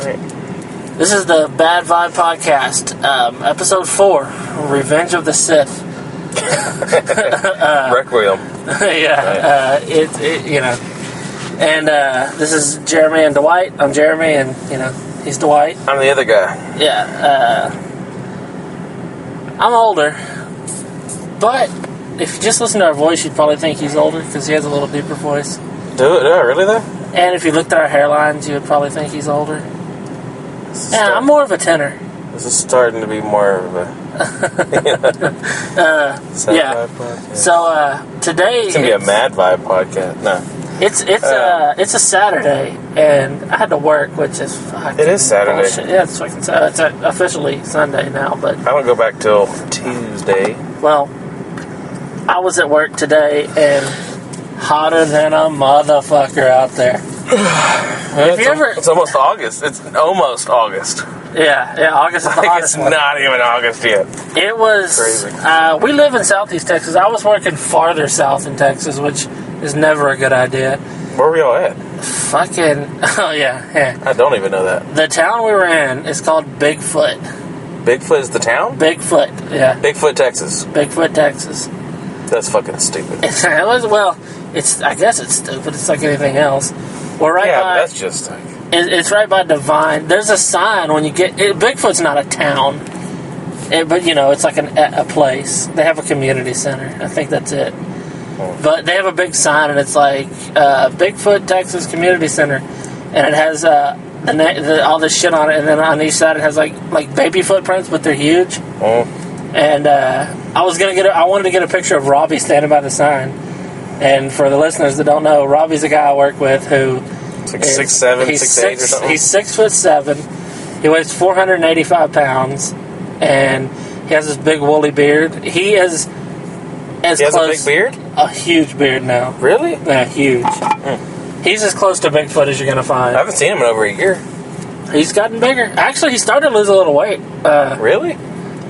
This is the Bad Vibe Podcast, episode 4, Revenge of the Sith. Requiem. Yeah, And this is Jeremy and Dwight. I'm Jeremy, and he's Dwight. I'm the other guy. Yeah, I'm older, but if you just listen to our voice, you'd probably think he's older because he has a little deeper voice. Do I really though? And if you looked at our hairlines, you would probably think he's older. Yeah, I'm more of a tenor. This is starting to be more of a yeah. So today it's gonna be a Mad Vibe podcast. No, it's a Saturday, and I had to work, which is it is Saturday. Bullshit. Yeah, it's fucking. It's officially Sunday now, but I don't go back till Tuesday. Well, I was at work today, and hotter than a motherfucker out there. It's almost August. It's almost August. Yeah, August is the hottest It's not even August yet. It was crazy. We live in Southeast Texas. I was working farther south in Texas, which is never a good idea. Where were y'all at? Oh yeah. I don't even know that. The town we were in is called Bigfoot. Bigfoot is the town? Bigfoot, yeah. Bigfoot, Texas. Bigfoot, Texas. That's fucking stupid. I guess it's stupid. It's like anything else. We're right by. That's just like. It's right by Divine. There's a sign when you get. Bigfoot's not a town, but it's like a place. They have a community center. I think that's it. But they have a big sign, and it's like Bigfoot, Texas Community Center, and it has all this shit on it, and then on each side it has like baby footprints, but they're huge. And I wanted to get a picture of Robbie standing by the sign. And for the listeners that don't know, Robbie's a guy I work with who it's like 6'7", 6'8", or something. He's 6'7". He weighs 485 pounds, and he has this big woolly beard. He is as he has close, a big beard? A huge beard now. Really? Yeah, huge. He's as close to Bigfoot as you're gonna find. I haven't seen him in over a year. He's gotten bigger. Actually, he started to lose a little weight. Really?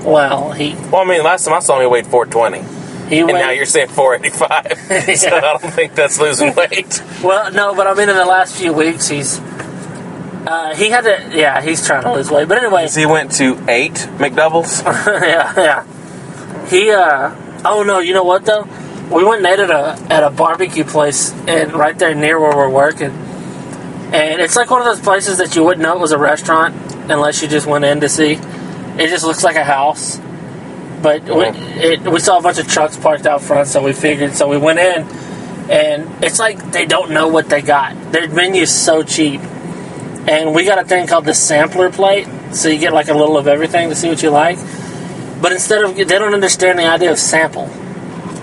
Well, last time I saw him, he weighed 420. Now you're saying 485. Yeah. So I don't think that's losing weight. Well, no, but I mean in the last few weeks he's he's trying to lose weight. But anyway, he went to 8 McDoubles. yeah. Oh no, you know what though? We went and ate at a barbecue place and right there near where we're working, and it's like one of those places that you wouldn't know it was a restaurant unless you just went in to see. It just looks like a house. But we saw a bunch of trucks parked out front, so we went in, and it's like they don't know what they got. Their menu's so cheap. And we got a thing called the sampler plate, so you get like a little of everything to see what you like. But they don't understand the idea of sample.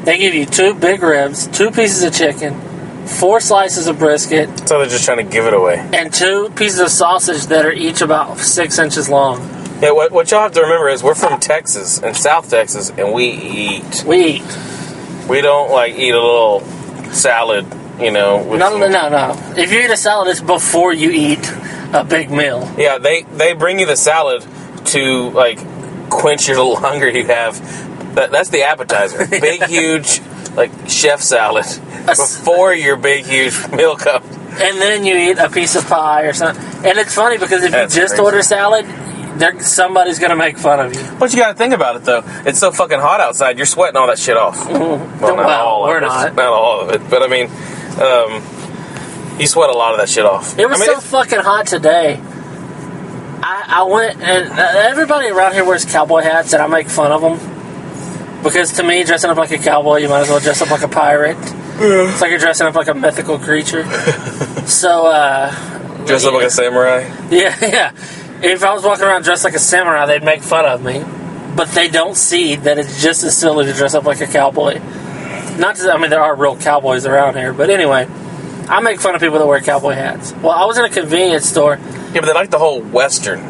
They give you 2 big ribs, 2 pieces of chicken, 4 slices of brisket. So they're just trying to give it away. And 2 pieces of sausage that are each about 6 inches long. Yeah, what y'all have to remember is we're from Texas, and South Texas, and we eat. We don't, eat a little salad, No. If you eat a salad, it's before you eat a big meal. Yeah, they bring you the salad to, quench your little hunger you have. That's the appetizer. Big, huge, chef salad before your big, huge meal comes. And then you eat a piece of pie or something. And it's funny because if you just order salad, somebody's going to make fun of you. But you got to think about it, though. It's so fucking hot outside, you're sweating all that shit off. Mm-hmm. Well, we're not. Not all of it. But, I mean, you sweat a lot of that shit off. It was so fucking hot today. I went, and everybody around here wears cowboy hats, and I make fun of them. Because to me, dressing up like a cowboy, you might as well dress up like a pirate. Yeah. It's like you're dressing up like a mythical creature. So, dress up like a samurai? Yeah. If I was walking around dressed like a samurai, they'd make fun of me. But they don't see that it's just as silly to dress up like a cowboy. There are real cowboys around here. But anyway, I make fun of people that wear cowboy hats. Well, I was in a convenience store. Yeah, but they like the whole Western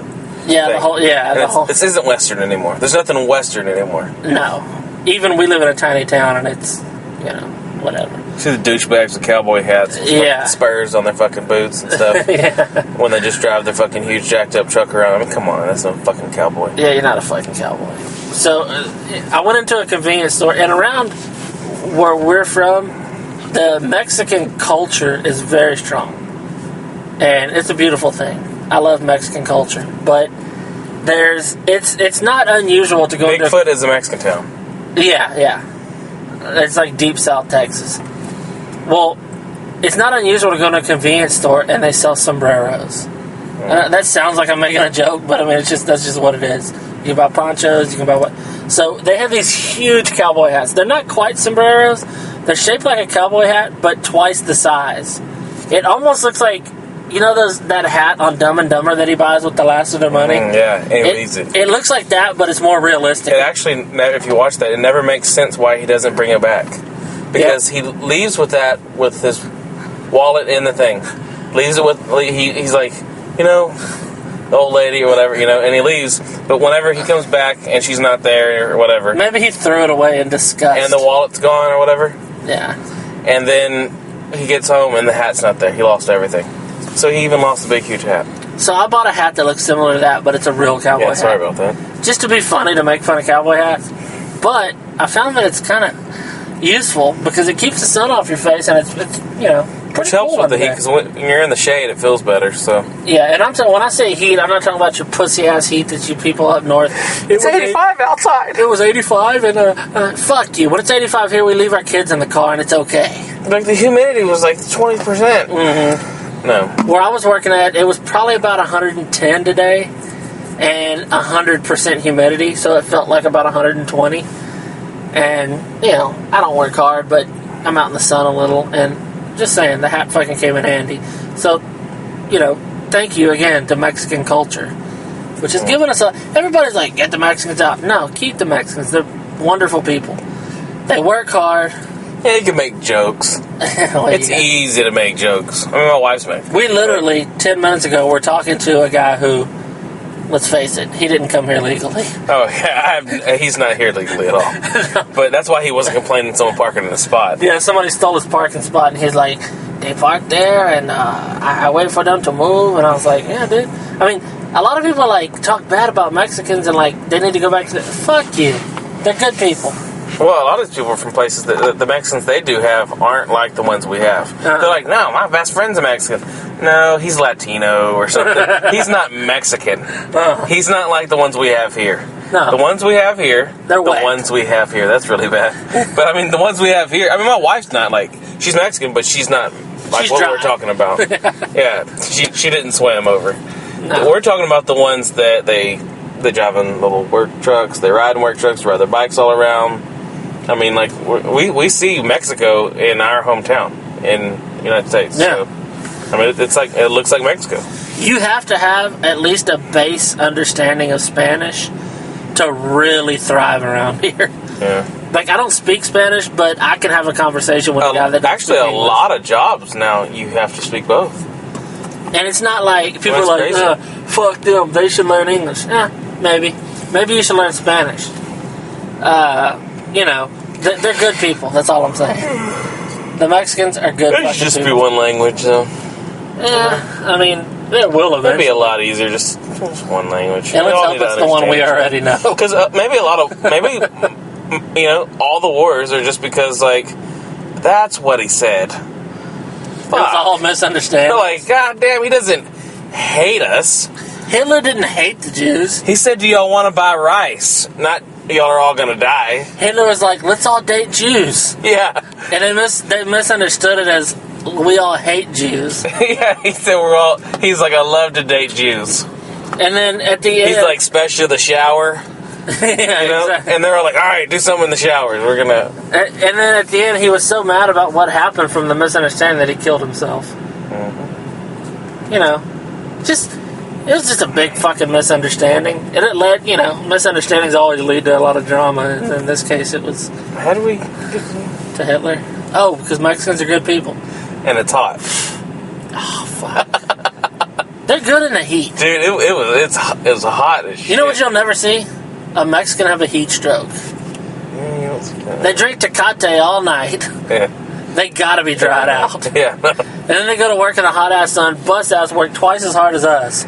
thing. This isn't Western anymore. There's nothing Western anymore. No. Even we live in a tiny town, and it's, whatever. See the douchebags with cowboy hats with spurs on their fucking boots and stuff. When they just drive their fucking huge jacked up truck around. I mean, come on, that's no fucking cowboy. Yeah, you're not a fucking cowboy. So, I went into a convenience store, and around where we're from, the Mexican culture is very strong. And it's a beautiful thing. I love Mexican culture, but it's not unusual to go Bigfoot is a Mexican town. Yeah. It's like deep South Texas. Well, it's not unusual to go to a convenience store and they sell sombreros. That sounds like I'm making a joke, but I mean, that's just what it is. You can buy ponchos, you can buy what. So they have these huge cowboy hats. They're not quite sombreros. They're shaped like a cowboy hat, but twice the size. It almost looks like, you know that hat on Dumb and Dumber that he buys with the last of their money? It looks like that, but it's more realistic. It actually, if you watch that, it never makes sense why he doesn't bring it back. Because he leaves with his wallet in the thing. Leaves it with, he's like, the old lady or whatever, and he leaves. But whenever he comes back and she's not there or whatever. Maybe he threw it away in disgust. And the wallet's gone or whatever. Yeah. And then he gets home and the hat's not there. He lost everything. So he even lost the big, huge hat. So I bought a hat that looks similar to that, but it's a real cowboy hat. Sorry about that. Just to be funny, to make fun of cowboy hats. But I found that it's kind of useful because it keeps the sun off your face, and it's which helps with the heat, because when you're in the shade, it feels better. So yeah, and when I say heat, I'm not talking about your pussy ass heat that you people up north. It's 85 outside. It was 85, and fuck you. When it's 85 here, we leave our kids in the car, and it's okay. Like the humidity was like 20%. Mm-hmm. No. Where I was working at, it was probably about 110 today, and 100% humidity, so it felt like about 120. And I don't work hard, but I'm out in the sun a little, and just saying, the hat fucking came in handy. So, thank you again to Mexican culture, which has given us everybody's like, get the Mexicans out. No, keep the Mexicans. They're wonderful people. They work hard. Yeah, you can make jokes. It's easy to make jokes. I mean, my wife's making. We literally, 10 minutes ago, were talking to a guy who, let's face it, he didn't come here legally. Oh, yeah, he's not here legally at all. But that's why he wasn't complaining someone parking in the spot. Yeah, somebody stole his parking spot, and he's like, they parked there, and I waited for them to move, and I was like, yeah, dude. I mean, a lot of people, talk bad about Mexicans, and, they need to go back to fuck you. They're good people. Well, a lot of these people from places that the Mexicans they do have aren't like the ones we have. They're like, no, my best friend's a Mexican. No, he's Latino or something. He's not Mexican. He's not like the ones we have here. No. The ones we have here, ones we have here, that's really bad. But, I mean, the ones we have here, I mean, my wife's not she's Mexican, but she's not like what we're talking about. Yeah, she didn't swim over. No. We're talking about the ones that they drive in little work trucks, they ride in work trucks, ride their bikes all around. I mean, we see Mexico in our hometown in the United States. Yeah. So, I mean, it looks like Mexico. You have to have at least a base understanding of Spanish to really thrive around here. Yeah. I don't speak Spanish, but I can have a conversation with a guy that doesn't speak English. Actually, a lot of jobs now you have to speak both. And it's not like people are like, fuck them, they should learn English. Maybe. Maybe you should learn Spanish. They're good people. That's all I'm saying. The Mexicans are good people. It should just be one language, though. Yeah, I mean, it will eventually. It'd be a lot easier, just one language. And let's hope it's the one we already know. Because maybe all the wars are just because, that's what he said. It was all a misunderstanding. They're like, God damn, he doesn't hate us. Hitler didn't hate the Jews. He said, do y'all want to buy rice? Not, y'all are all going to die. Hitler was like, let's all date Jews. Yeah. And they misunderstood it as, we all hate Jews. Yeah, he said he's like, I love to date Jews. And then at the end... He's like, especially the shower. Yeah, exactly. And they were like, all right, do something in the showers. We're going to... And then at the end, he was so mad about what happened from the misunderstanding that he killed himself. Mm-hmm. It was just a big fucking misunderstanding. And it led, misunderstandings always lead to a lot of drama. And in this case, it was... How do we get to Hitler? Oh, because Mexicans are good people. And it's hot. Oh, fuck. They're good in the heat. Dude, it was hot as shit. You know what you'll never see? A Mexican have a heat stroke. Yeah, you don't see that. They drink Tecate all night. Yeah. They gotta be dried out. Yeah. And then they go to work in a hot ass sun, bust ass, work twice as hard as us.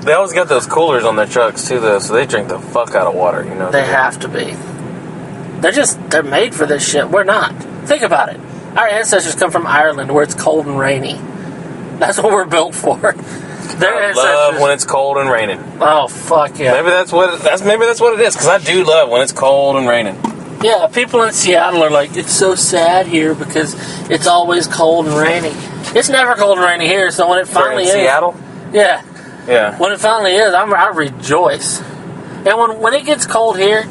They always got those coolers on their trucks too, though, so they drink the fuck out of water, They have to be. They're made for this shit. We're not. Think about it. Our ancestors come from Ireland, where it's cold and rainy. That's what we're built for. I love when it's cold and raining. Oh, fuck yeah. Maybe that's what it is, because I do love when it's cold and raining. Yeah, people in Seattle are like, it's so sad here because it's always cold and rainy. It's never cold and rainy here, so when it finally is... Seattle? Yeah. Yeah. When it finally is, I rejoice. And when it gets cold here,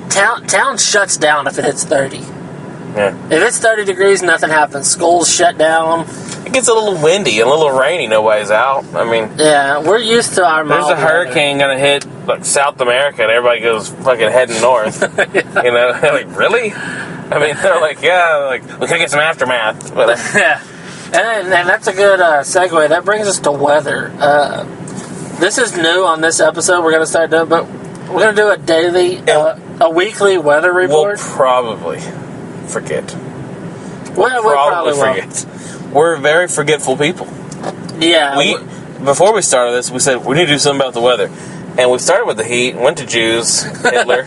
town shuts down if it hits 30. Yeah. If it's 30 degrees, nothing happens. Schools shut down. It gets a little windy and a little rainy. Nobody's out. I mean... Yeah, we're used to our There's a hurricane going to hit like South America and everybody goes fucking heading north. Yeah. You know? They're like, really? I mean, they're like, yeah, like, we could get some aftermath. But, yeah. And that's a good segue. That brings us to weather. This is new on this episode. We're going to start doing, but we're going to do a daily, a weekly weather report. We'll probably forget. We'll probably forget. We're very forgetful people. Yeah. Before we started this, we said we need to do something about the weather. And we started with the heat, went to Jews, Hitler,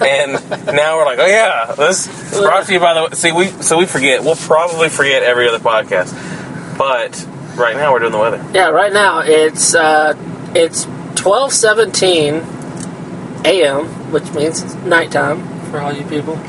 and now we're like, oh yeah, this is brought to you by the... So we forget. We'll probably forget every other podcast. But right now we're doing the weather. Yeah, right now it's 12:17 a.m., which means it's nighttime for all you people.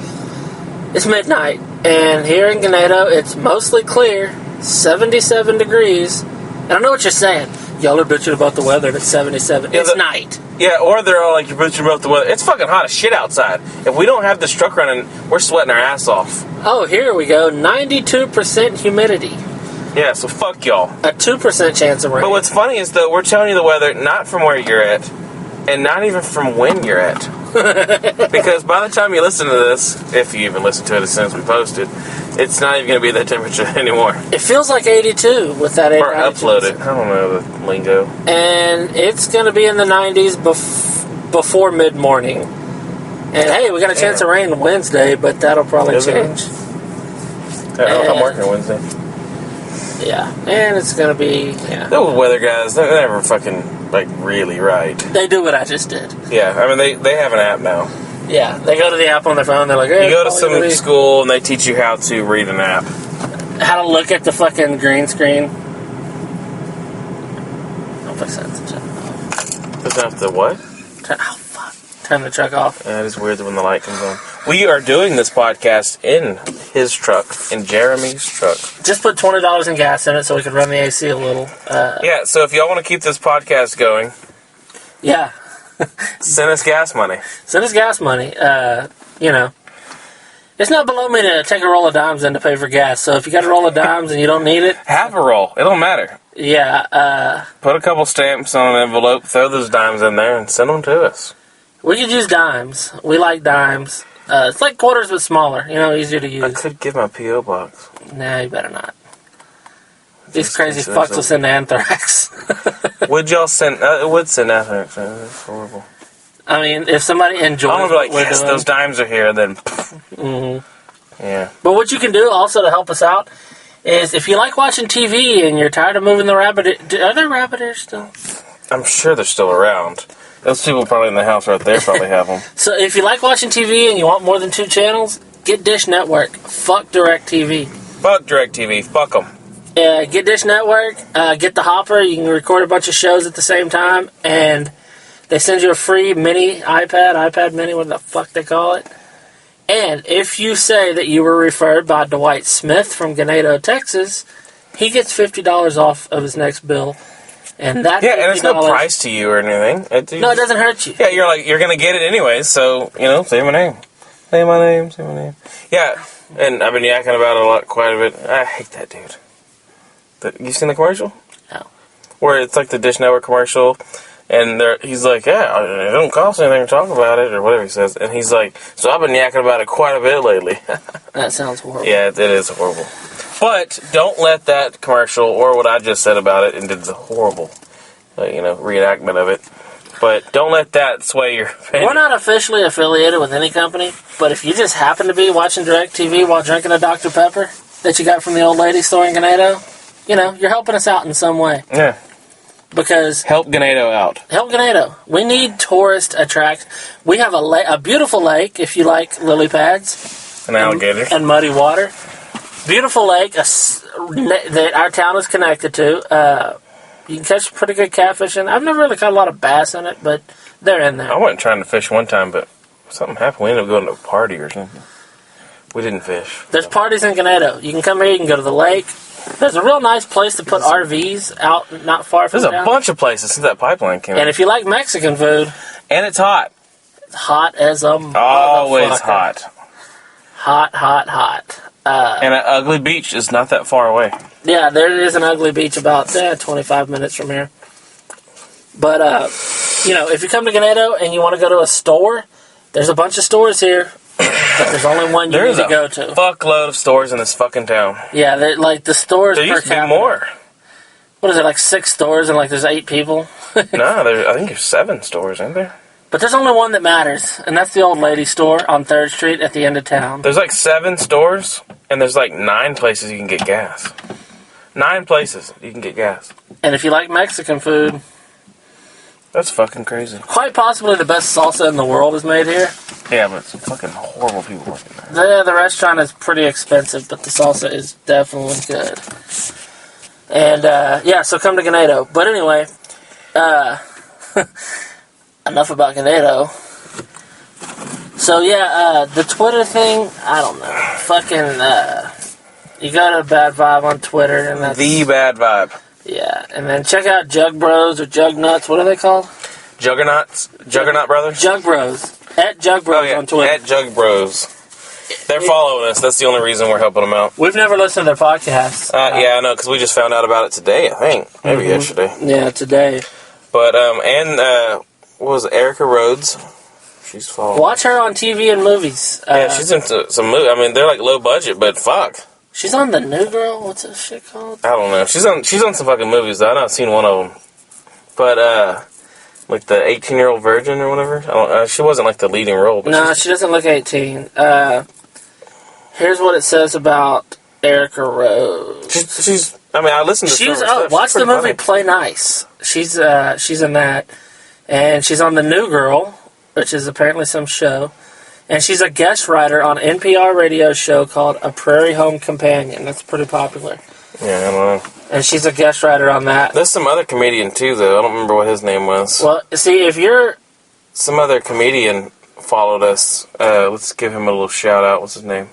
It's midnight, and here in Ganado, it's mostly clear, 77 degrees. And I know what you're saying. Y'all are bitching about the weather and it's 77. Yeah, it's night. Yeah, or they're all like, you're bitching about the weather. It's fucking hot as shit outside. If we don't have this truck running, we're sweating our ass off. Oh, here we go. 92% humidity. Yeah, so fuck y'all. A 2% chance of rain. But what's funny is, though, we're telling you the weather not from where you're at, and not even from when you're at. Because by the time you listen to this, if you even listen to it as soon as we posted, it's not even going to be that temperature anymore. It feels like 82 with that 82. Or uploaded. I don't know the lingo. And it's going to be in the 90s before mid-morning. And hey, we got a chance of rain Wednesday, but that'll probably change. Yeah, I'm working Wednesday. Yeah, and it's going to be... Yeah. Those weather guys, they're never fucking, like, really right. They do what I just did. Yeah, I mean, they have an app now. Yeah, they go to the app on their phone, they're like... Hey, you go to some school, and they teach you how to read an app. How to look at the fucking green screen. I'll fix that. Doesn't have to what? Oh, fuck. Turn the truck off. Yeah, it is weird when the light comes on. We are doing this podcast in his truck, in Jeremy's truck. Just put $20 in gas in it so we can run the AC a little. Yeah, so if y'all want to keep this podcast going... Yeah. Send us gas money. Send us gas money. You know. It's not below me to take a roll of dimes in to pay for gas, so if you got a roll of dimes and you don't need it... Have a roll. It don't matter. Yeah, put a couple stamps on an envelope, throw those dimes in there, and send them to us. We could use dimes. We like dimes. It's like quarters, but smaller. You know, easier to use. I could give my P.O. box. Nah, you better not. These crazy fucks will send anthrax. Would y'all send... it would send anthrax. That's horrible. I mean, if somebody enjoys I'm going to be like, yes, those dimes are here, then... Mm-hmm. Yeah. But what you can do also to help us out is if you like watching TV and you're tired of moving the rabbit... Are there rabbit ears still? I'm sure they're still around. Those people probably in the house right there probably have them. So if you like watching TV and you want more than 2 channels, get Dish Network. Fuck DirecTV. Fuck DirecTV. Fuck them. Get Dish Network. Get the Hopper. You can record a bunch of shows at the same time. And they send you a free mini iPad mini, what the fuck they call it. And if you say that you were referred by Dwight Smith from Ganado, Texas, he gets $50 off of his next bill. And that and it's no price to you or anything. It doesn't hurt you. Yeah, you're going to get it anyway, so, say my name. Say my name. Yeah, and I've been yakking about it quite a bit. I hate that dude. You seen the commercial? No. Where it's like the Dish Network commercial, and he's like, yeah, it don't cost anything to talk about it, or whatever he says. And he's like, so I've been yakking about it quite a bit lately. That sounds horrible. Yeah, it is horrible. But don't let that commercial, or what I just said about it, and did the horrible, reenactment of it. But don't let that sway your opinion. We're not officially affiliated with any company, but if you just happen to be watching DirecTV while drinking a Dr. Pepper that you got from the old lady store in Ganado, you're helping us out in some way. Yeah. Because... Help Ganado out. Help Ganado. We need tourist attract. We have a beautiful lake, if you like lily pads. And alligators. And muddy water. Beautiful lake that our town is connected to. You can catch pretty good catfish, and I've never really caught a lot of bass in it, but they're in there. I went trying to fish one time, but something happened. We ended up going to a party or something. We didn't fish. There's parties in Ganado. You can come here, you can go to the lake. There's a real nice place to put RVs out not far from There's town. a bunch of places since that pipeline came And in. if you like Mexican food... And it's hot. It's hot as a motherfucker. Always hot. Hot. And an ugly beach is not that far away. Yeah, there is an ugly beach about 25 minutes from here. But, if you come to Ganado and you want to go to a store, there's a bunch of stores here. But there's only one you need to go to. There's a fuckload of stores in this fucking town. Yeah, the stores there per used to be capita. more. What is it, like 6 stores and there's 8 people? No, I think there's 7 stores, ain't there? But there's only one that matters, and that's the old lady store on 3rd Street at the end of town. There's 7 stores, and there's 9 places you can get gas. 9 places you can get gas. And if you like Mexican food... That's fucking crazy. Quite possibly the best salsa in the world is made here. Yeah, but it's fucking horrible people working there. Yeah, the restaurant is pretty expensive, but the salsa is definitely good. And, so come to Ganado. But anyway, enough about Ganado. So, the Twitter thing, I don't know. Fucking, you got a bad vibe on Twitter, and that's... The bad vibe. Yeah, and then check out Jug Bros or Jug Nuts. What are they called? Juggernauts? Juggernaut Brothers? Jug Bros. At Jug Bros on Twitter. At Jug Bros. They're following us. That's the only reason we're helping them out. We've never listened to their podcast. Yeah, I know, because we just found out about it today, I think. Maybe yesterday. Yeah, today. But, what was it, Erica Rhodes? She's following. Watch her on TV and movies. Yeah, she's into some movies. I mean, they're low budget, but fuck. She's on The New Girl? What's that shit called? I don't know. She's on some fucking movies, though. I've not seen one of them. But, the 18-year-old virgin or whatever. She wasn't, the leading role. But no, she doesn't look 18. Here's what it says about Erica Rose. She's I listened to some of her stuff. Watch She's the movie funny. Play Nice. She's in that. And she's on The New Girl, which is apparently some show. And she's a guest writer on an NPR radio show called A Prairie Home Companion. That's pretty popular. Yeah, I don't know. And she's a guest writer on that. There's some other comedian, too, though. I don't remember what his name was. Well, see, if you're... Some other comedian followed us. Let's give him a little shout-out. What's his name?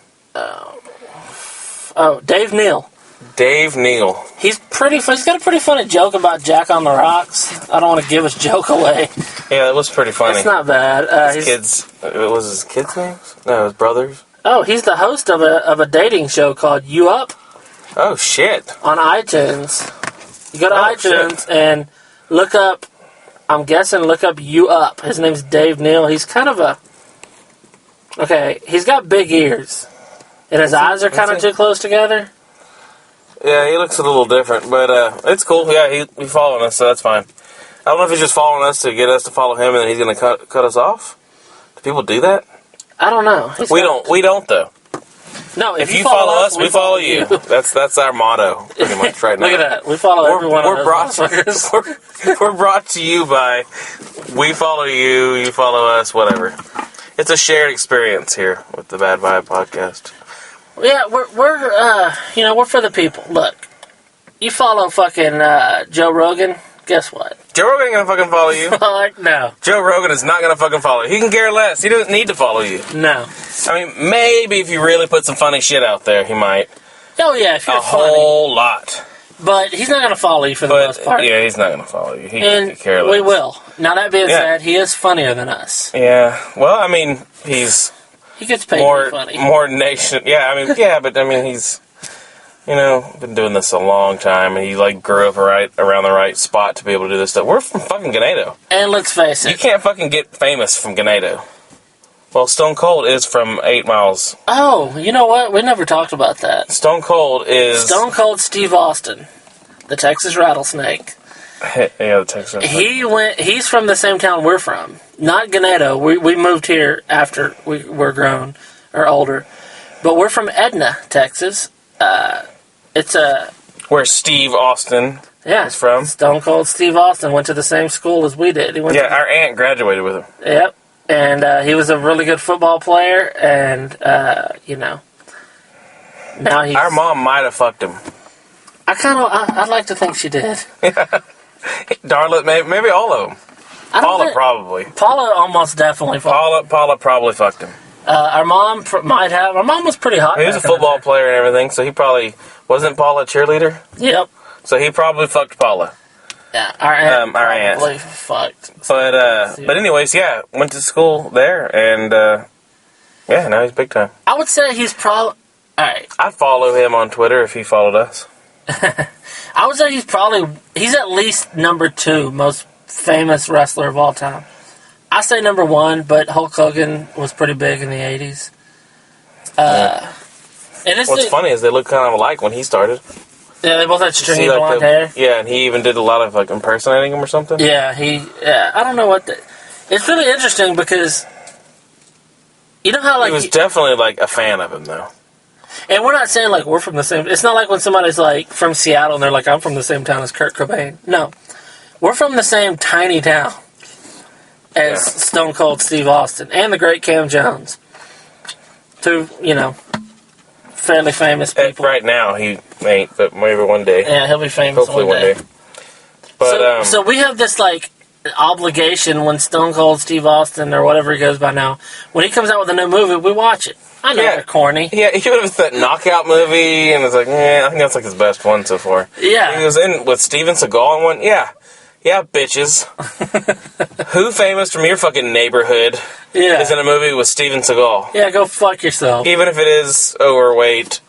Dave Neal. Dave Neal. He's got a pretty funny joke about Jack on the Rocks. I don't want to give his joke away. Yeah, it was pretty funny. It's not bad. His kids... Was his kids' names? No, his brothers. Oh, he's the host of a dating show called You Up Oh, shit. on iTunes. You go to iTunes and look up You Up. His name's Dave Neal. He's kind of a... Okay, he's got big ears. And his eyes are kind of too close together. Yeah, he looks a little different, but it's cool. Yeah, he's following us, so that's fine. I don't know if he's just following us to get us to follow him and then he's going to cut us off. Do people do that? I don't know. We don't, though. No, If you follow us, we follow you. That's our motto, pretty much, right now. Look at that. We follow everyone. We're brought to you by we follow you, you follow us, whatever. It's a shared experience here with the Bad Vibe podcast. Yeah, we're for the people. Look, you follow fucking Joe Rogan, guess what? Joe Rogan ain't gonna fucking follow you. No. Joe Rogan is not gonna fucking follow you. He can care less. He doesn't need to follow you. No. I mean, maybe if you really put some funny shit out there, he might. Oh, yeah, if you're A funny. whole lot. But he's not going to follow you for the most part. Yeah, he's not gonna follow you. He And care less. we will. Now, that being said, he is funnier than us. Yeah. Well, I mean, he's... He gets paid to be funny. More nation. Yeah, I mean, but I mean, he's, been doing this a long time, and he grew up around the right spot to be able to do this stuff. We're from fucking Ganado. And let's face it. You can't fucking get famous from Ganado. Well, Stone Cold is from 8 miles. Oh, you know what? We never talked about that. Stone Cold Steve Austin, the Texas Rattlesnake. Yeah, the Texas. He's from the same town we're from. Not Ganado. We moved here after we were grown or older. But we're from Edna, Texas. It's where Steve Austin is from. Stone Cold Steve Austin went to the same school as we did. Our aunt graduated with him. Yep. And he was a really good football player, and, now he's... Our mom might have fucked him. I'd like to think she did. Darla, maybe all of them. Paula probably. Paula almost definitely fucked. Paula probably fucked him. Our mom might have. Our mom was pretty hot. He was a football player and everything, so he probably... Wasn't Paula a cheerleader? Yep. So he probably fucked Paula. Yeah, our aunt probably fucked. But anyways, yeah, went to school there, and yeah, now he's big time. I would say he's probably... Alright. I'd follow him on Twitter if he followed us. I would say he's at least number 2 most famous wrestler of all time. I say number 1, but Hulk Hogan was pretty big in the 80s. And what's funny is they look kind of alike when he started. Yeah, they both had stringy blonde hair. Yeah, and he even did a lot of impersonating him or something. Yeah, I don't know what it's really interesting because you know how he was definitely a fan of him though. And we're not saying we're from the same. It's not like when somebody's from Seattle and they're like, I'm from the same town as Kurt Cobain. No, we're from the same tiny town as Stone Cold Steve Austin and the great Cam Jones. 2, fairly famous people. Right now, he ain't, but maybe one day. Yeah, he'll be famous hopefully one day. But, so we have this, obligation when Stone Cold Steve Austin, or whatever he goes by now, when he comes out with a new movie, we watch it. I know they're corny. Yeah, he was that Knockout movie, and it's I think that's his best one so far. Yeah. He was in with Steven Seagal in one. Yeah. Yeah, bitches. Who famous from your fucking neighborhood is in a movie with Steven Seagal? Yeah, go fuck yourself. Even if it is overweight,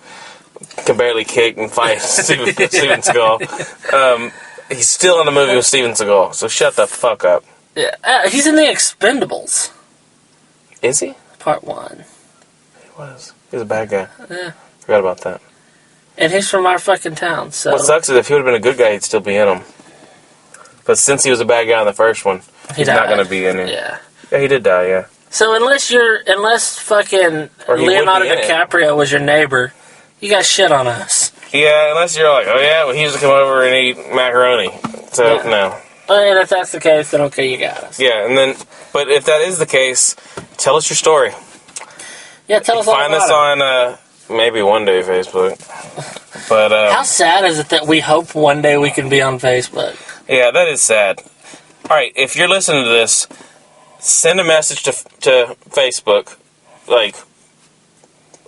can barely kick and fight Steven Seagal. He's still in the movie with Steven Seagal, so shut the fuck up. Yeah, he's in the Expendables. Is he? Part 1. He was. He was a bad guy. Yeah. Forgot about that. And he's from our fucking town, so... What sucks is if he would have been a good guy, he'd still be in them. But since he was a bad guy in the first one, he's not going to be in it. Yeah. Yeah, he did die, yeah. So unless fucking Leonardo DiCaprio was your neighbor, you got shit on us. Yeah, unless you're like, oh yeah, well, he used to come over and eat macaroni. So, no. And if that's the case, then okay, you got us. Yeah, but if that is the case, tell us your story. Yeah, tell us all about it. Find us on, maybe one day, Facebook. But, how sad is it that we hope one day we can be on Facebook? Yeah, that is sad. Alright, if you're listening to this, send a message to Facebook,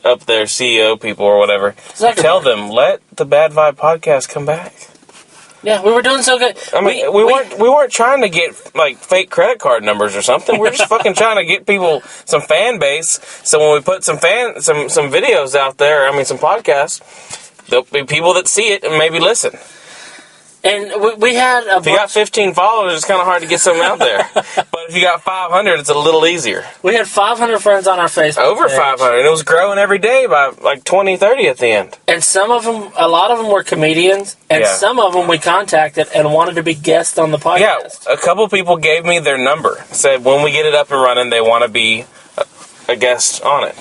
up there, CEO people or whatever. Exactly. Tell them, let the Bad Vibe podcast come back. Yeah, we were doing so good. I mean, we weren't trying to get fake credit card numbers or something. We're just fucking trying to get people some fan base. So when we put some videos out there, some podcasts, there'll be people that see it and maybe listen. And we had if you got 15 followers, it's kind of hard to get something out there. But if you got 500, it's a little easier. We had 500 friends on our Facebook Over page. 500. And it was growing every day by 20, 30 at the end. And a lot of them were comedians. And some of them we contacted and wanted to be guests on the podcast. Yeah, a couple people gave me their number. Said when we get it up and running, they want to be a guest on it.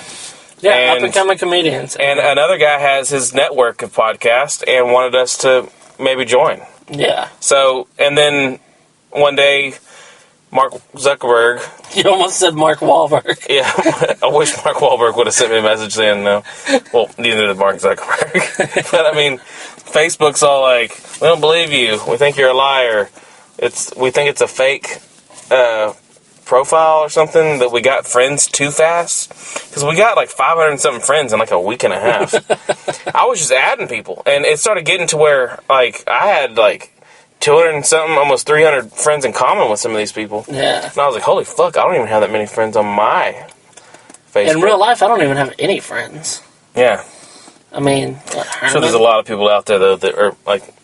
Yeah, up-and-coming comedians. And another guy has his network of podcasts and wanted us to maybe join. Yeah. So, and then one day, Mark Zuckerberg... You almost said Mark Wahlberg. Yeah, I wish Mark Wahlberg would have sent me a message saying no. Well, neither did Mark Zuckerberg. But, Facebook's all like, we don't believe you. We think you're a liar. We think it's a fake profile or something that we got friends too fast. Because we got 500 and something friends in a week and a half. I was just adding people. And it started getting to where, I had 200 and something, almost 300 friends in common with some of these people. Yeah. And I was like, holy fuck, I don't even have that many friends on my Facebook. In real life, I don't even have any friends. Yeah. I'm sure there's a lot of people out there, though, that are,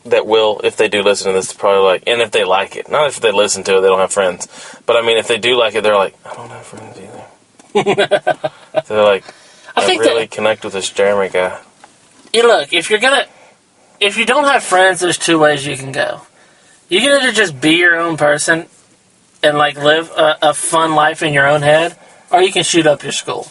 that will, if they do listen to this, probably and if they like it. Not if they listen to it, they don't have friends. But, if they do like it, they're like, I don't have friends either. So they're like, I really connect with this Jeremy guy. Yeah, look, if you don't have friends, there's 2 ways you can go. You can either just be your own person and, live a fun life in your own head, or you can shoot up your school.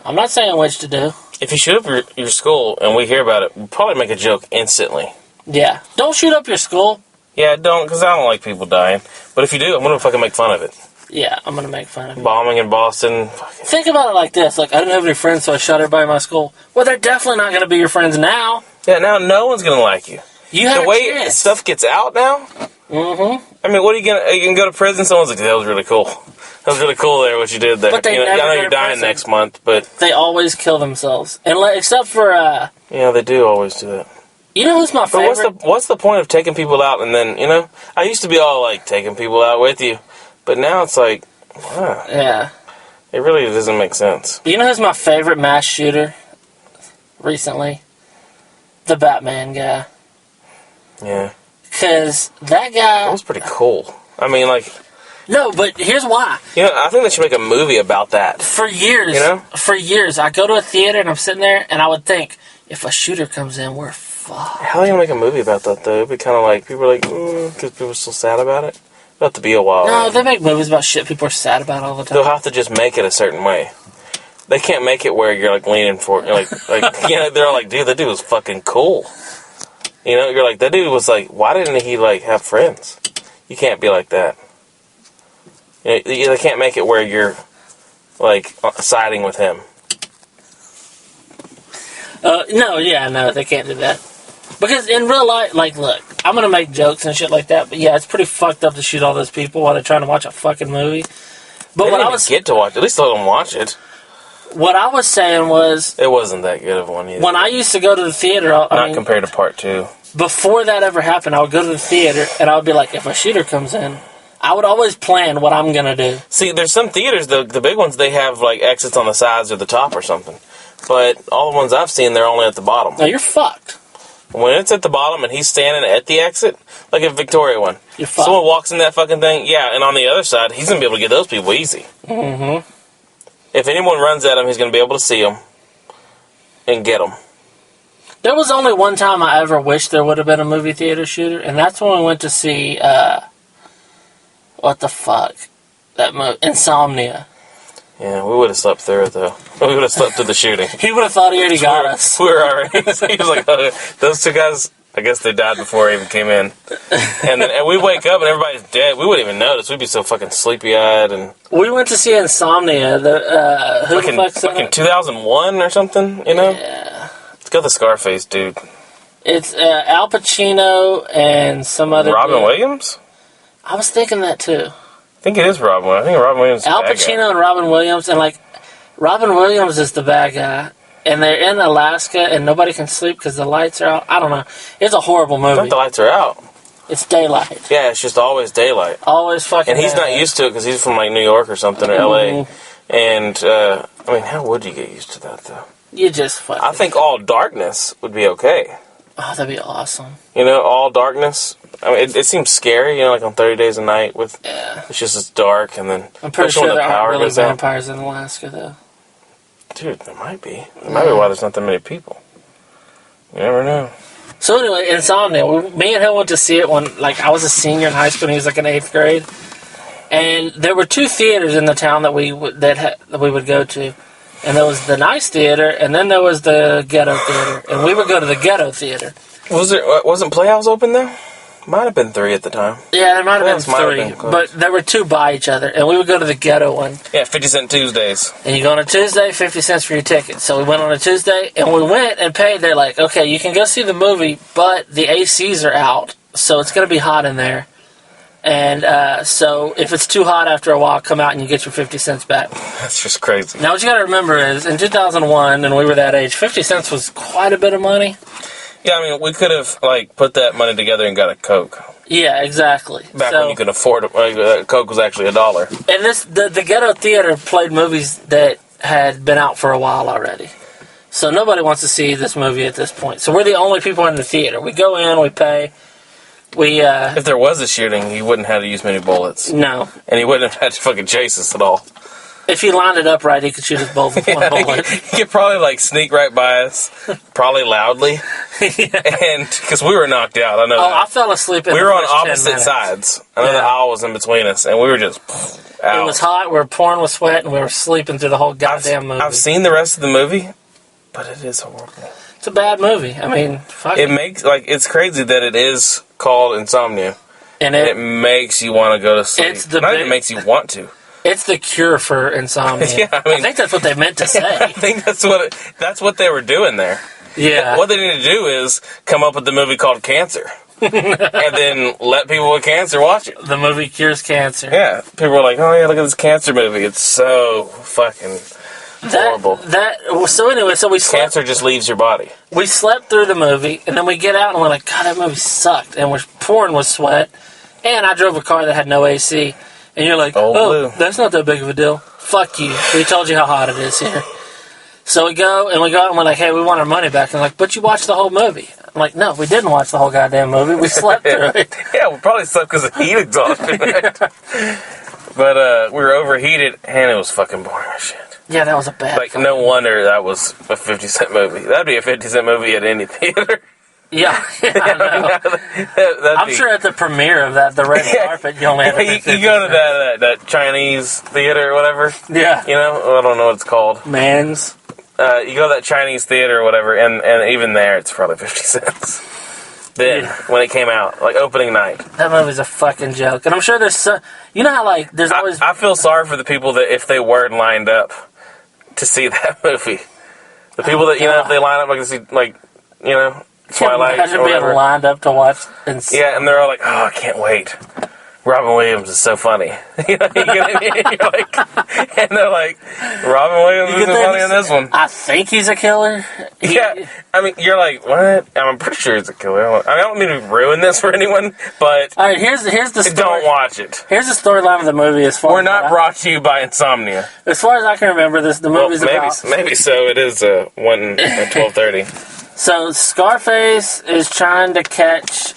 I'm not saying which to do. If you shoot up your school and we hear about it, we'll probably make a joke instantly. Yeah. Don't shoot up your school. Yeah, don't, because I don't like people dying. But if you do, I'm going to fucking make fun of it. Yeah, I'm going to make fun of it. Bombing in Boston. Think about it like this. I didn't have any friends, so I shot everybody in my school. Well, they're definitely not going to be your friends now. Yeah, now no one's going to like you. You had the way stuff gets out now, Mm-hmm. I mean, what are you gonna? You can go to prison. Someone's like, "That was really cool. That was really cool there. What you did there." But they never I know go you're to dying prison. next month, but They always kill themselves, and except for yeah, they do always do that. you know who's my favorite? But what's the point of taking people out and then I used to be all like taking people out with you, but now it's like, Yeah. it really doesn't make sense. You know who's my favorite mass shooter recently? The Batman guy. Yeah, Because that guy... that was pretty cool. I mean, like, No, but here's why. I think they should make a movie about that. For years, I go to a theater and I'm sitting there and I would think, if a shooter comes in, we're fucked. How are you gonna make a movie about that though? It'd be kind of like people are like, because people are still sad about it. It'll have to be a while. No, right? they make movies about shit people are sad about all the time. They'll have to just make it a certain way. They can't make it where you're like leaning for it. You're like they're all like, dude, that dude was fucking cool. You're like, that dude was like, why didn't he like have friends? You can't be like that. They can't make it where you're like siding with him. No, they can't do that. Because in real life, like, look, I'm gonna make jokes and shit like that, but yeah, it's pretty fucked up to shoot all those people while they're trying to watch a fucking movie. But What I was get to watch, at least let them watch it. What I was saying was, it wasn't that good of one either. When I used to go to the theater, not compared to part 2. Before that ever happened, I would go to the theater and I would be like, if a shooter comes in, I would always plan what I'm gonna do. See, there's some theaters, the big ones, they have like exits on the sides or the top or something. But all the ones I've seen, they're only at the bottom. No, you're fucked. When it's at the bottom and he's standing at the exit, like a Victoria one, you're fucked. Someone walks in that fucking thing, yeah, and on the other side, he's gonna be able to get those people easy. Mm-hmm. If anyone runs at him, he's gonna be able to see them and get them. There was only one time I ever wished there would have been a movie theater shooter, and that's when we went to see, what the fuck? That movie, Insomnia. Yeah, we would have slept through it, though. We would have slept through the shooting. He would have thought he already got us. We were already... He was like, oh, those two guys, I guess they died before I even came in. And we wake up and everybody's dead. We wouldn't even notice. We'd be so fucking sleepy-eyed. And we went to see Insomnia. Who the fuck's in fucking it? 2001 or something, Yeah. It's got the Scarface dude. It's Al Pacino and some other Robin dude. Williams? I was thinking that too. I think it is Robin. I think Robin Williams is Al the bad Pacino guy. and Robin Williams, and like Robin Williams is the bad guy, and they're in Alaska, and nobody can sleep because the lights are out. I don't know. It's a horrible I movie. thought the lights are out. It's daylight. Yeah, it's just always daylight. Always fucking. And he's daylight. not used to it because he's from like New York or something or L.A. And I mean, how would you get used to that though? You just fucking. I think all darkness would be okay. Oh, that'd be awesome. All darkness. I mean, it seems scary. Like on 30 Days a Night with it's just as dark, and then I'm pretty especially sure when there the power aren't really goes out. vampires in Alaska though. Dude, there might be. There might be why there's not that many people. You never know. So anyway, Insomnia. Me and him went to see it when, like, I was a senior in high school and he was like in 8th grade. And there were 2 theaters in the town that we would go to, and there was the nice theater, and then there was the ghetto theater, and we would go to the ghetto theater. Wasn't Playhouse open there? Might have been 3 at the time. Yeah, there might have Playhouse might been have 3, been but there were 2 by each other, and we would go to the ghetto one. Yeah, 50-cent Tuesdays. And you go on a Tuesday, 50 cents for your ticket. So we went on a Tuesday, and we went and paid. They're like, okay, you can go see the movie, but the ACs are out, so it's going to be hot in there. And so if it's too hot after a while, come out and you get your 50 cents back. That's just crazy. Now what you got to remember is, in 2001, and we were that age, 50 cents was quite a bit of money. Yeah, I mean, we could have put that money together and got a Coke. Yeah, exactly. Back when you could afford it, Coke was actually $1. And the ghetto theater played movies that had been out for a while already. So nobody wants to see this movie at this point. So we're the only people in the theater. We go in, we pay. If there was a shooting, he wouldn't have to use many bullets. No. And he wouldn't have had to fucking chase us at all. If he lined it up right, he could shoot us both with one bullet. He could probably sneak right by us, probably loudly. Yeah. And because we were knocked out, I know. Oh, I fell asleep. We were on opposite sides. I know the aisle was in between us, and we were just out. It was hot. We were pouring with sweat, and we were sleeping through the whole goddamn movie. I've seen the rest of the movie, but it is horrible. It's a bad movie. I mean, fuck it makes it's crazy that it is called Insomnia, and it makes you want to go to sleep. It makes you want to. It's the cure for insomnia. Yeah, I think that's what they meant to say. I think that's what they were doing there. Yeah. What they need to do is come up with a movie called Cancer. and then let people with cancer watch it. The movie cures cancer. Yeah, people are like, oh yeah, look at this cancer movie. It's so fucking horrible. So anyway, we slept. Cancer just leaves your body. We slept through the movie, and then we get out and we're like, God, that movie sucked, and we're pouring with sweat. And I drove a car that had no AC, and you're like, Blue. That's not that big of a deal. Fuck you. We told you how hot it is here. So we go and we're like, hey, we want our money back. And like, but you watched the whole movie. I'm like, no, we didn't watch the whole goddamn movie. We slept through it. Yeah, we probably slept because of heat exhaustion. Right? But we were overheated, and it was fucking boring as shit. Yeah, that was a bad. Like, no wonder that was a 50-cent movie. That'd be a 50-cent movie at any theater. Yeah, I'm sure at the premiere of that, the red carpet, you only had you go to that Chinese theater or whatever. Yeah. You know, I don't know what it's called. Man's. You go to that Chinese theater or whatever, and even there, it's probably 50 cents. Then, when it came out, like opening night. That movie's a fucking joke. And I'm sure there's you know how, like, there's always... I feel sorry for the people that, if they weren't lined up to see that movie. The people that, you know, if they line up like to see, like, you know... Twilight. Imagine being lined up to watch. And they're all like, "Oh, I can't wait." Robin Williams is so funny. You know what I mean? You're like, and they're like, "Robin Williams is so funny in this one." I think he's a killer. Yeah, I mean, you're like, "What?" I'm pretty sure he's a killer. I don't mean to ruin this for anyone, but all right, here's the story. Don't watch it. Here's the storyline of the movie. As far we're not brought to you by Insomnia. As far as I can remember, the movie's about. Maybe so. It is 1 at 12:30. So Scarface is trying to catch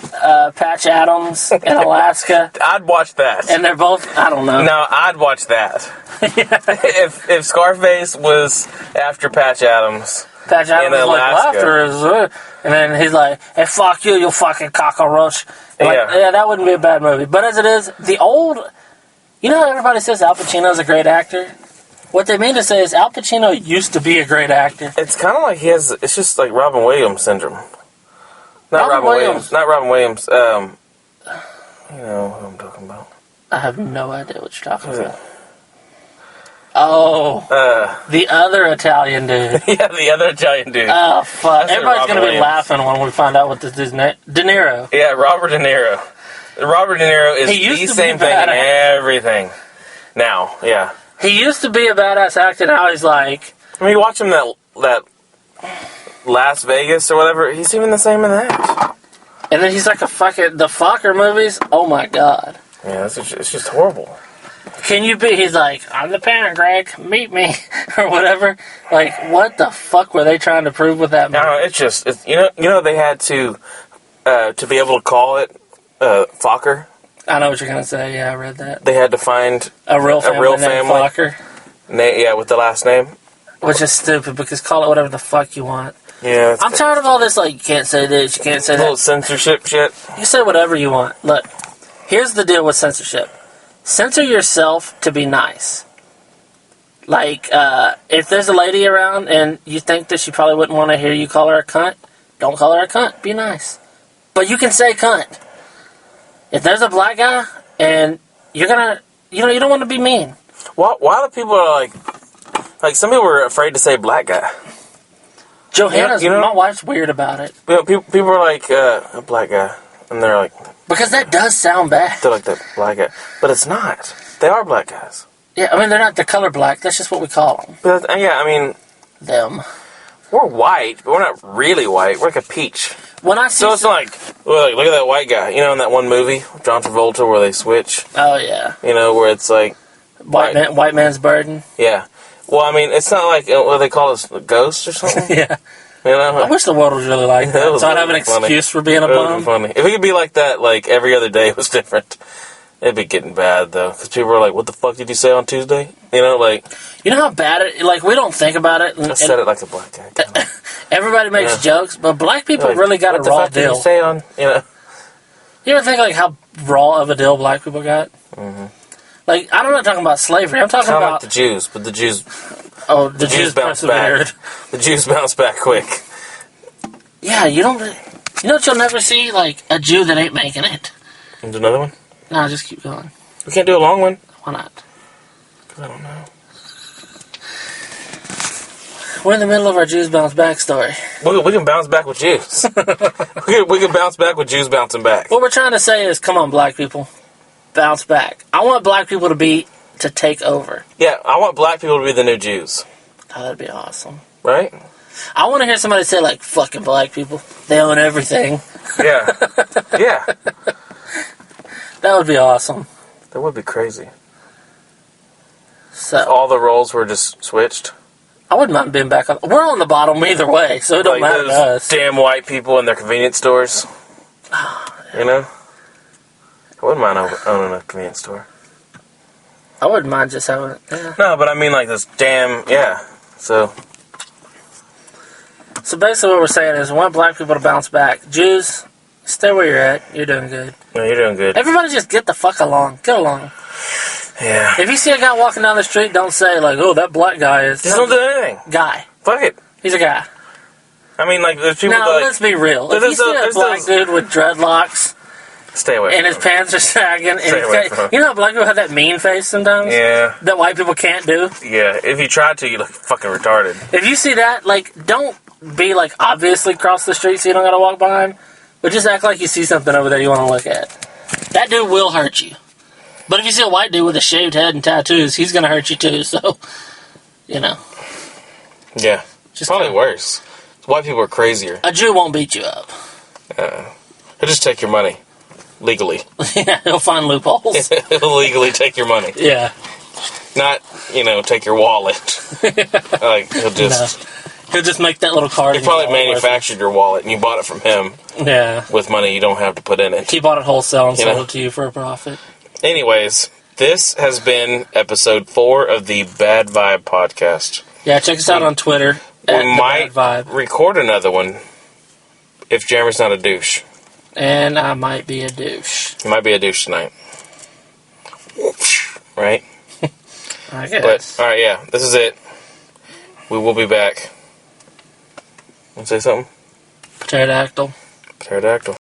Patch Adams in Alaska. I'd watch that. And they're both, I don't know. No, I'd watch that. If Scarface was after Patch Adams in Alaska. Like, laughter is, and then he's like, hey, fuck you, you fucking cockroach. Yeah, that wouldn't be a bad movie. But as it is, you know how everybody says Al Pacino's a great actor? What they mean to say is Al Pacino used to be a great actor. It's kind of like it's just like Robin Williams syndrome. Not Robin Williams. Not Robin Williams. You know who I'm talking about. I have no idea what you're talking about. Oh, the other Italian dude. Yeah, the other Italian dude. Oh, fuck. Everybody's going to be laughing when we find out what this dude's name. De Niro. Yeah, Robert De Niro. Robert De Niro is the same thing in everything. Now, yeah. He used to be a badass actor, now he's like... I mean, you watch him that Las Vegas or whatever, he's even the same in that. And then he's like the Fokker movies, oh my god. Yeah, it's just horrible. He's like, I'm the parent, Greg, meet me, or whatever. Like, what the fuck were they trying to prove with that movie? No, it's you know they had to be able to call it Fokker. I know what you're going to say. Yeah, I read that. They had to find a real family named Fokker. Yeah, with the last name. Which is stupid, because call it whatever the fuck you want. Yeah. I'm tired of all this, like, you can't say this, you can't say that. Little censorship shit. You say whatever you want. Look, here's the deal with censorship. Censor yourself to be nice. Like, if there's a lady around and you think that she probably wouldn't want to hear you call her a cunt, don't call her a cunt. Be nice. But you can say cunt. If there's a black guy and you're gonna, you don't want to be mean. Why do people are like some people are afraid to say black guy? Johanna's, my wife's weird about it. You know, people are like, a black guy. And they're like... Because that does sound bad. They're like that black guy. But it's not. They are black guys. Yeah, I mean, they're not the color black. That's just what we call them. But, yeah, I mean... Them. We're white, but we're not really white. We're like a peach. When I see so it's like, look at that white guy. You know, in that one movie, John Travolta, where they switch? Oh, yeah. You know, where it's like... White man's burden? Yeah. Well, I mean, it's not like, what they call us, ghosts or something? Yeah. You know? I wish the world was really like that. So I'd have an excuse for being a bum. Funny. If it could be like that, like, every other day was different, it'd be getting bad, though. Because people are like, what the fuck did you say on Tuesday? You know, like... You know how bad it... Like, we don't think about it. I said it like a black guy. Everybody makes jokes, but black people really got a raw deal. What the fuck did you say on... You know? You ever think, like, how raw of a deal black people got? Mm-hmm. Like, I'm not talking about slavery. I'm talking about... the Jews, but the Jews... Oh, the Jews bounced back. The Jews bounced back quick. Yeah, you know what you'll never see? Like, a Jew that ain't making it. And another one? No, just keep going. We can't do a long one? Why not? Because I don't know. We're in the middle of our Jews bounce back story. We can bounce back with Jews. we can bounce back with Jews bouncing back. What we're trying to say is, come on, black people, bounce back. I want black people to take over. Yeah, I want black people to be the new Jews. Oh, that'd be awesome. Right? I want to hear somebody say, like, fucking black people. They own everything. Yeah. Yeah. That would be awesome. That would be crazy. So if all the roles were just switched. I wouldn't mind being back on. We're on the bottom either way, so it don't matter to us. Damn white people in their convenience stores. You know? I wouldn't mind owning a convenience store. I wouldn't mind just having it. Yeah. No, but I mean like this damn, yeah. So basically what we're saying is we want black people to bounce back. Jews, stay where you're at. You're doing good. No, you're doing good. Everybody just get the fuck along. Get along. Yeah. If you see a guy walking down the street, don't say, like, oh, that black guy is... Just don't do anything. Guy. Fuck it. He's a guy. I mean, like, there's people now, like... let's be real. If you see a black dude with dreadlocks... Stay away and his pants are sagging. And Stay away from him. You know how black people have that mean face sometimes? Yeah. That white people can't do? Yeah. If you tried to, you look fucking retarded. If you see that, like, don't be, like, obviously cross the street so you don't gotta walk behind. But just act like you see something over there you want to look at. That dude will hurt you. But if you see a white dude with a shaved head and tattoos, he's going to hurt you too, so, you know. Yeah. Just probably worse. White people are crazier. A Jew won't beat you up. He'll just take your money. Legally. Yeah, he'll find loopholes. He'll legally take your money. Yeah. Not, take your wallet. Like, he'll just... No. He'll just make that little card. He probably manufactured your wallet and you bought it from him. Yeah. With money you don't have to put in it. He bought it wholesale and sold it to you for a profit. Anyways, this has been episode 4 of the Bad Vibe podcast. Yeah, check us out on Twitter. We might record another one if Jeremy's not a douche. And I might be a douche. He might be a douche tonight. Right? I guess. But, alright, yeah, this is it. We will be back. Want to say something? Pterodactyl. Pterodactyl.